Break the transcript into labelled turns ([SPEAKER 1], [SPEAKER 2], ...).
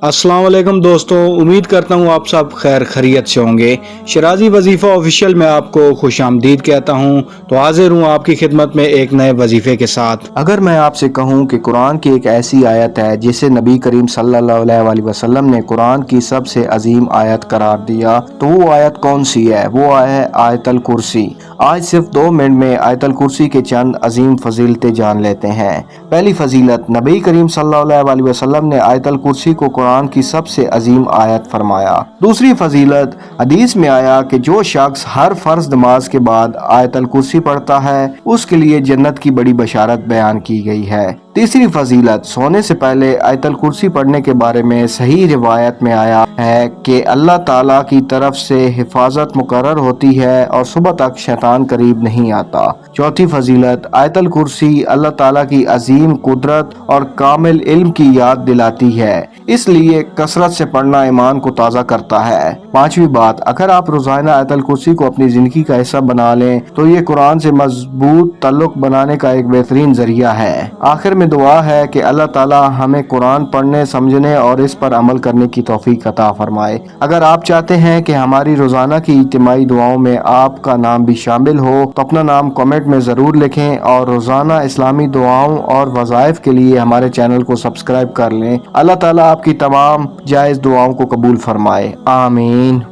[SPEAKER 1] अस्सलाम वालेकुम दोस्तों, उम्मीद करता हूँ आप सब खैर खैरियत से होंगे। शराजी वजीफ़ा ऑफिशियल में आपको खुश आमदीद कहता हूँ। तो हाजिर हूँ आपकी खिदमत में एक नए वजीफ़े के साथ। अगर मैं आपसे कहूँ कि कुरान की एक ऐसी आयत है जिसे नबी करीम सल्लल्लाहु अलैहि वसल्लम ने कुरान की सबसे अजीम आयत करार दिया, तो वो आयत कौन सी है? वो है आयतल कुर्सी। आज सिर्फ 2 मिनट में आयतल कुर्सी के चंद अजीम फजीलतें जान लेते हैं। पहली फजीलत, नबी करीम सल्लल्लाहु अलैहि वसल्लम ने आयतल कुर्सी को कुरान की सबसे अजीम आयत फरमाया। दूसरी फजीलत, हदीस में आया कि जो शख्स हर फर्ज नमाज के बाद आयतल कुर्सी पढ़ता है उसके लिए जन्नत की बड़ी बशारत बयान की गई है। तीसरी फजीलत, सोने से पहले आयतल कुर्सी पढ़ने के बारे में सही रिवायत में आया है कि अल्लाह ताला की तरफ से हिफाजत मुकर्रर होती है और सुबह तक शैतान करीब नहीं आता। चौथी फजीलत, आयतल कुर्सी अल्लाह ताला की अजीम कुदरत और कामिल इल्म की याद दिलाती है, इसलिए कसरत से पढ़ना ईमान को ताज़ा करता है। पांचवी बात, अगर आप रोजाना आयतल कुर्सी को अपनी जिंदगी का हिस्सा बना लें तो ये कुरान से मजबूत ताल्लुक बनाने का एक बेहतरीन जरिया है। आखिर में दुआ है कि अल्लाह ताला हमें कुरान पढ़ने, समझने और इस पर अमल करने की तौफीक अता फरमाए। अगर आप चाहते हैं कि हमारी रोजाना की इज्तिमाई दुआओं में आपका नाम भी शामिल हो तो अपना नाम कमेंट में ज़रूर लिखें और रोजाना इस्लामी दुआओं और वज़ाइफ के लिए हमारे चैनल को सब्सक्राइब कर लें। अल्लाह ताला आपकी तमाम जायज़ दुआओं को कबूल फरमाए। आमीन।